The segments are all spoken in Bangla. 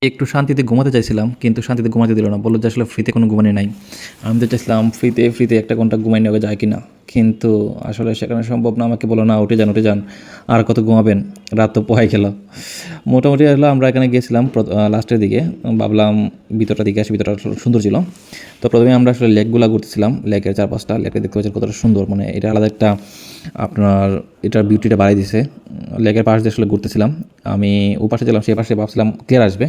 একটু শান্তিতে ঘুমাতে চাইছিলাম, কিন্তু শান্তিতে ঘুমাতে দিল না। বলল যে আসলে ফ্রিতে কোনো ঘুমানি নাই। আমি তো চাইছিলাম ফ্রিতে 1 ঘন্টা ঘুমাই নেওয়া যায় কি না? কিন্তু আসলে সেখানে সম্ভব না। আমাকে বলল, "না, উঠে যান। আর কত ঘুমাবেন? রাত তো পোহাই গেল।" মোটামুটি হলো আমরা এখানে গিয়েছিলাম লাস্টের দিকে। ভাবলাম ভিতরটার দিকে আসি, ভিতরটা সুন্দর ছিল। তো ১ম এ আমরা আসলে লেকগুলা ঘুরতেছিলাম। লেকের ৪-৫টা লেকটা দেখতে পাচ্ছেন কতটা সুন্দর। মানে এটা আলাদা একটা আপনার এটার বিউটিটা বাড়ায় দিছে। লেকের পাশ দিয়ে আসলে ঘুরতেছিলাম। আমি ওপাশে ছিলাম, সে পাশে ভাবছিলাম ক্লিয়ার আসবে।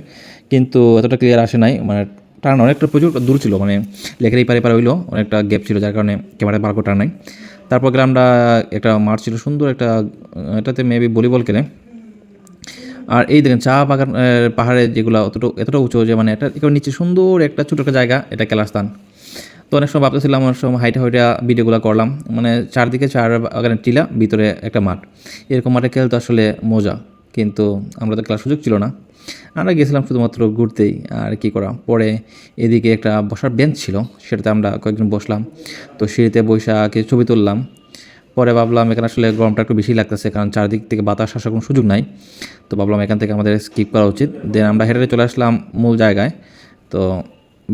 কিন্তু এতটা ক্লিয়ার আসে নাই। মানে টার্ন অনেকটা প্রচুর দূর ছিল। মানে লেকের এই পারে হইলো অনেকটা গ্যাপ ছিল, যার কারণে ক্যামেরায় ভালো করে টার্ন নাই। তারপর গেলাম আমরা, একটা মাঠ ছিল সুন্দর একটা, এটাতে মেবি ভলিবল খেলে। আর এই দেখেন চা বাগান, পাহাড়ে যেগুলো এতটা উঁচু যে মানে এটা একেবারে নিচে সুন্দর একটা ছোটো একটা জায়গা, এটা খেলার স্থান। তো অনেক সময় ভাবতেছিলাম, অনেক সময় হাইটা ভিডিওগুলো করলাম। মানে চারদিকে চা বাগানের টিলা, ভিতরে একটা মাঠ। এরকম মাঠে খেলতে আসলে মজা, কিন্তু আমরা তো খেলার সুযোগ ছিল না। আমরা গেছিলাম শুধুমাত্র ঘুরতেই, আর কি করা। পরে এদিকে একটা বসার বেঞ্চ ছিল, সেটাতে আমরা কয়েকজন বসলাম। তো সিঁড়িতে বৈশা কিছু ছবি তুললাম। পরে ভাবলাম এখানে আসলে গরমটা একটু বেশি লাগতেছে, কারণ চারদিক থেকে বাতাস আসার কোনো সুযোগ নাই। তো ভাবলাম এখান থেকে আমাদের স্কিপ করা উচিত। দেন আমরা হেঁটে চলে আসলাম মূল জায়গায়। তো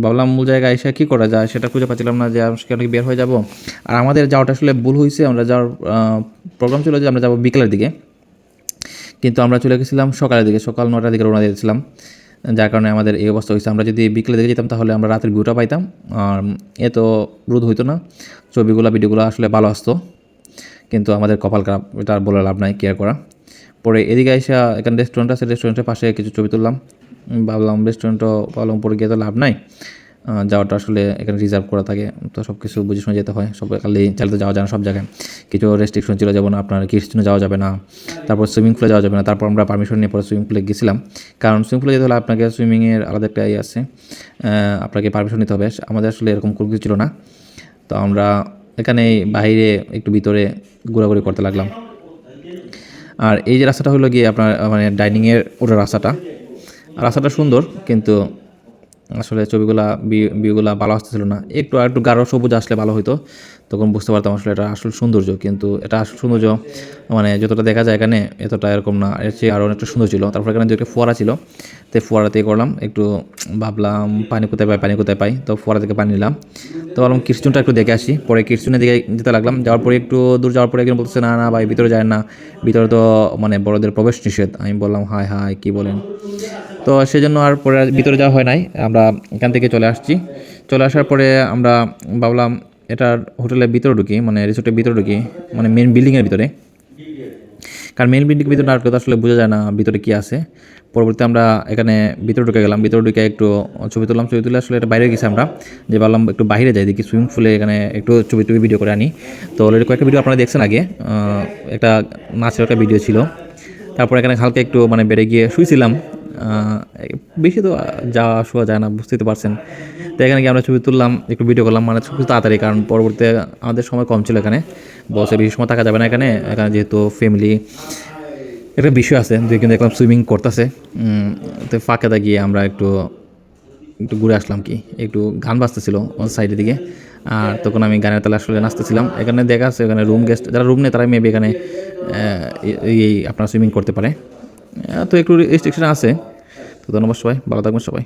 ভাবলাম মূল জায়গায় এসে কী করা যায় সেটা খুঁজে পাচ্ছিলাম না, যে সেখানে বের হয়ে যাব। আর আমাদের যাওয়াটা আসলে ভুল হয়েছে। আমরা যাওয়ার প্রোগ্রাম ছিল যে আমরা যাবো বিকেলের দিকে, কিন্তু আমরা চলে গেছিলাম সকালের দিকে, সকাল 9টার দিকে রওনা দিয়েছিলাম। যার কারণে আমাদের এই অবস্থা হয়েছে। আমরা যদি বিকেলের দিকে যেতাম তাহলে আমরা রাতের ভিউটা পাইতাম, আর এত রোদ হইতো না, ভিডিওগুলো আসলে ভালো আসতো। কিন্তু আমাদের কপাল খারাপ, এটা আর বলে লাভ নাই, কেয়ার করা। পরে এদিকে এসে এখানে রেস্টুরেন্ট আছে, রেস্টুরেন্টের পাশে কিছু ছবি তুললাম। ভাবলাম রেস্টুরেন্টও পালাম, পরে গিয়ে তো লাভ নাই, যাওয়াটা আসলে এখানে রিজার্ভ করা থাকে। তো সব কিছু বুঝে শুনে যেতে হয়। সব খালি চালিয়ে যাওয়া যায় না সব জায়গায়। কিছু রেস্ট্রিকশন ছিল, যেমন আপনার কিডসজনে যাওয়া যাবে না, তারপর সুইমিং পুলে যাওয়া যাবে না। তারপর আমরা পারমিশন নিয়ে পরে সুইমিং পুলে গেছিলাম, কারণ সুইমিং পুলে যেতে হলে আপনাকে সুইমিংয়ের আলাদা একটা আছে, আপনাকে পারমিশন নিতে হবে। আমাদের আসলে এরকম কোনো কিছু ছিল না। তো আমরা এখানে বাইরে একটু ভিতরে ঘোরাঘুরি করতে লাগলাম। আর এই যে রাস্তাটা হলো গিয়ে আপনার মানে ডাইনিংয়ের ওটা রাস্তাটা সুন্দর, কিন্তু আসলে ভিউগুলা ভালো আসতেছিল না। একটু গাঢ় সবুজ আসলে ভালো হতো, তখন বুঝতে পারতাম আসলে এটা আসল সৌন্দর্য। কিন্তু এটা আসল সৌন্দর্য মানে যতটা দেখা যায় এখানে, এতটা এরকম না, এর চেয়ে আরও অনেকটা সুন্দর ছিল। তারপর এখানে একটা ফোয়ারা ছিল, তো ফোয়ারাতেই করলাম একটু। ভাবলাম পানি কোথায় পাই, তো ফোয়ারা থেকে পানি নিলাম। তো ভাবলাম কিডসজনটা একটু দেখে আসি। পরে কিডসজনের দিকে যেতে লাগলাম। যাওয়ার পরে একটু দূর যাওয়ার পরে একজন বলতেছে, না ভাই ভিতরে যায় না, ভিতরে তো মানে বড়দের প্রবেশ নিষেধ। আমি বললাম, হায় কী বলেন। তো সেজন্য আর পরে ভিতরে যাওয়া হয় নাই। আমরা এখান থেকে চলে আসছি। চলে আসার পরে আমরা ভাবলাম এটার হোটেলের ভিতরে ঢুকি, মানে রিসোর্টের ভিতরে ঢুকি, মানে মেন বিল্ডিংয়ের ভিতরে। কারণ মেন বিল্ডিংয়ের ভিতরে আর কথা আসলে বোঝা যায় না ভিতরে কী আছে। পরবর্তীতে আমরা এখানে ভিতরে ঢুকে গেলাম। ভিতরে ঢুকে একটু ছবি তুলে আসলে এটা বাইরে গেছি আমরা, যে ভাবলাম একটু বাইরে যাই, দেখি সুইমিং পুলে এখানে একটু ছবি ভিডিও করে আনি। তো অলরেডি কয়েকটা ভিডিও আপনারা দেখছেন আগে, একটা নাচের একটা ভিডিও ছিল। তারপর এখানে হালকা একটু মানে বেড়ে গিয়ে শুয়েছিলাম। বেশি তো যাওয়া শোয়া যায় না, বুঝতেই তো পারছেন। তো এখানে গিয়ে আমরা ছবি তুললাম, একটু ভিডিও করলাম, মানে খুব তাড়াতাড়ি, কারণ পরবর্তীতে আমাদের সময় কম ছিল এখানে। বসে বেশি সময় থাকা যাবে না এখানে যেহেতু ফ্যামিলি একটা বিষয় আছে। কিন্তু দেখলাম সুইমিং করতেছে, তো ফাঁকাতে গিয়ে আমরা একটু ঘুরে আসলাম। কি একটু গান বাজতেছিল সাইডের দিকে, আর তখন আমি গানের তালে আসলে নাচতেছিলাম। এখানে দেখা আছে এখানে যারা রুম নেয় তারা মেবি এখানে এই আপনার সুইমিং করতে পারে। তো একটু রেস্ট্রিকশন আছে। তো ধন্যবাদ সবাই, ভালো থাকবেন সবাই।